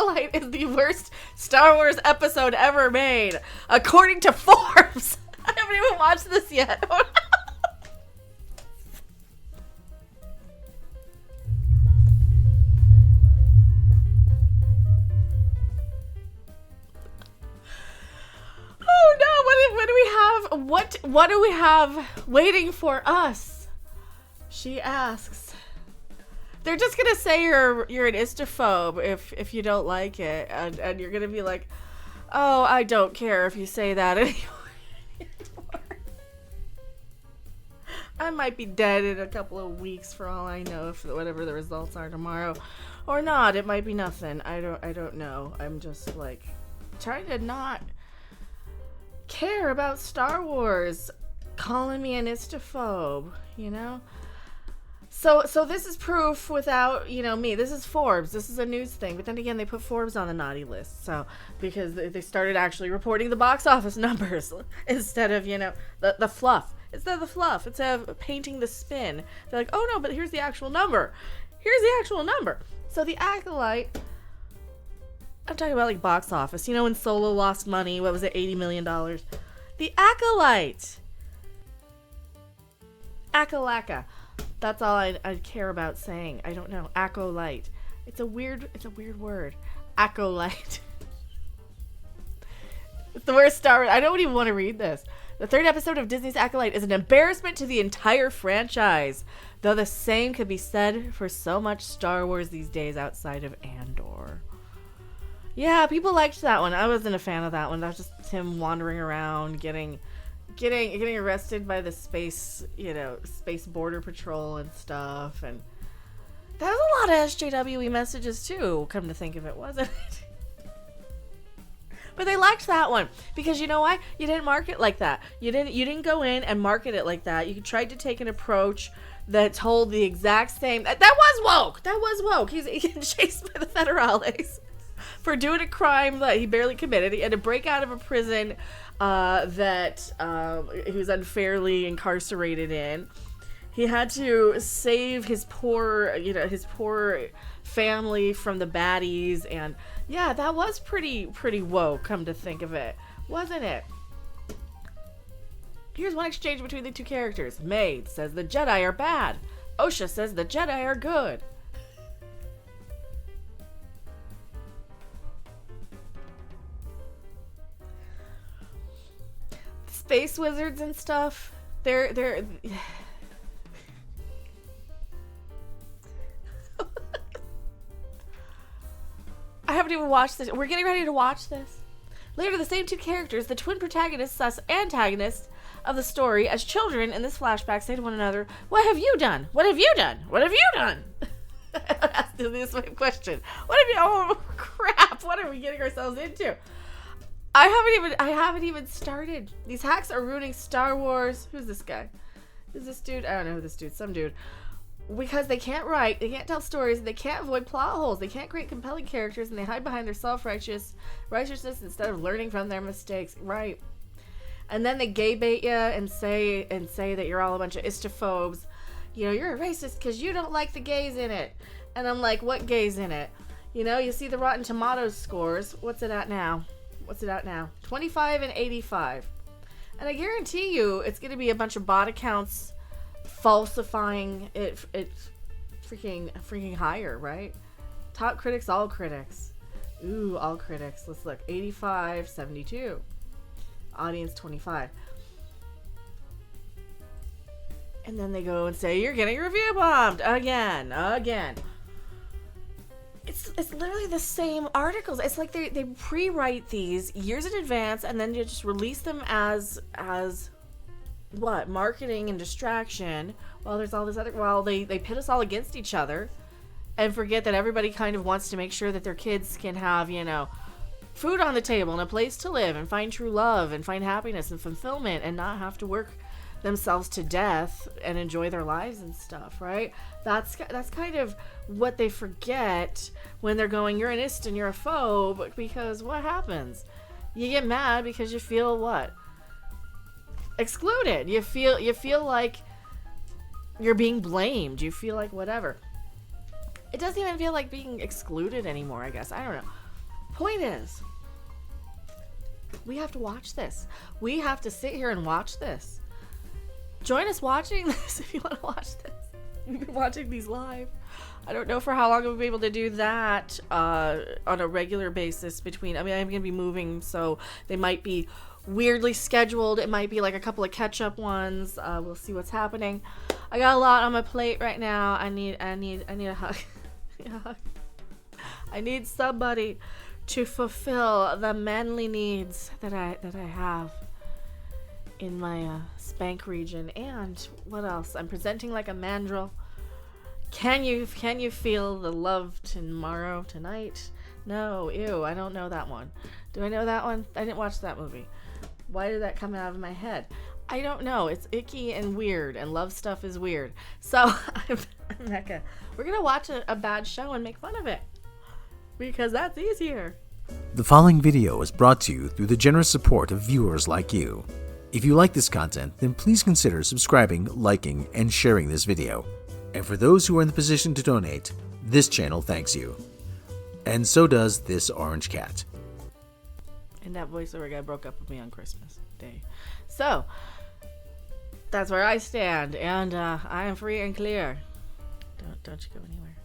Acolyte is the worst Star Wars episode ever made, according to Forbes. I haven't even watched this yet. Oh no, what do we have? What do we have waiting for us? She asks. They're just gonna say you're an istophobe if you don't like it, and you're gonna be like, oh, I don't care if you say that anymore. I might be dead in a couple of weeks for all I know, if whatever the results are tomorrow, or not. It might be nothing. I don't know. I'm just like trying to not care about Star Wars, calling me an istophobe, you know. So this is proof without, me. This is Forbes. This is a news thing. But then again, they put Forbes on the naughty list. So because they started actually reporting the box office numbers instead of, the fluff. Instead of the fluff. Instead of painting the spin. They're like, oh no, but here's the actual number. Here's the actual number. So the Acolyte, I'm talking about like box office. When Solo lost money, what was it, $80 million? The Acolyte. Akalaka. That's all I care about saying. I don't know. Acolyte. It's a weird word. Acolyte. It's the worst Star Wars. I don't even want to read this. The third episode of Disney's Acolyte is an embarrassment to the entire franchise, though the same could be said for so much Star Wars these days outside of Andor. Yeah, people liked that one. I wasn't a fan of that one. That was just him wandering around, getting arrested by the space border patrol and stuff, and that was a lot of SJWE messages too, come to think of it, wasn't it? But they liked that one because you know why? You didn't market like that. You didn't go in and market it like that. You tried to take an approach that told the exact same. That was woke. He's getting chased by the federales for doing a crime that he barely committed. He had to break out of a prison that he was unfairly incarcerated in. He had to save his poor family from the baddies, and yeah, that was pretty woke, come to think of it, wasn't it? Here's one exchange between the two characters. Maid says the Jedi are bad. Osha says the Jedi are good. Space wizards and stuff, they're I haven't even watched this. We're getting ready to watch this. Later, the same two characters, the twin protagonists / antagonists of the story, as children in this flashback, say to one another, "What have you done? What have you done? What have you done?" Ask this question. What have you? Oh crap! What are we getting ourselves into? I haven't even started. These hacks are ruining Star Wars. Who's this guy? Who's this dude? I don't know who this dude. Some dude. Because they can't write, they can't tell stories, they can't avoid plot holes, they can't create compelling characters, and they hide behind their righteousness instead of learning from their mistakes. Right. And then they gay bait you and say that you're all a bunch of istophobes. You're a racist because you don't like the gays in it. And I'm like, what gays in it? You see the Rotten Tomatoes scores. What's it at now? 25 and 85. And I guarantee you it's going to be a bunch of bot accounts falsifying it freaking higher, right? Top critics, all critics. Ooh, all critics. Let's look. 85, 72. Audience 25. And then they go and say, you're getting review bombed again. It's literally the same articles. It's like they pre-write these years in advance and then you just release them as what, marketing and distraction, while there's all this other, while they pit us all against each other and forget that everybody kind of wants to make sure that their kids can have, food on the table and a place to live and find true love and find happiness and fulfillment and not have to work themselves to death and enjoy their lives and stuff, right? That's kind of what they forget when they're going, you're an ist and you're a phobe, because what happens? You get mad because you feel what? Excluded. You feel like you're being blamed. You feel like whatever. It doesn't even feel like being excluded anymore, I guess. I don't know. Point is, we have to watch this. We have to sit here and watch this. Join us watching this if you want to watch this. We've been watching these live. I don't know for how long we'll be able to do that on a regular basis between. I mean, I'm going to be moving, so they might be weirdly scheduled. It might be like a couple of catch-up ones. We'll see what's happening. I got a lot on my plate right now. I need a hug. Yeah. I need somebody to fulfill the manly needs that I have in my spank region. And what else? I'm presenting like a mandrill. Can you feel the love tonight? No, ew, I don't know that one. Do I know that one? I didn't watch that movie. Why did that come out of my head? I don't know. It's icky and weird, and love stuff is weird. So I'm Mecca. We're gonna watch a bad show and make fun of it because that's easier. The following video is brought to you through the generous support of viewers like you. If you like this content, then please consider subscribing, liking, and sharing this video. And for those who are in the position to donate, this channel thanks you. And so does this orange cat. And that voiceover guy broke up with me on Christmas Day. So, that's where I stand, and I am free and clear. Don't you go anywhere.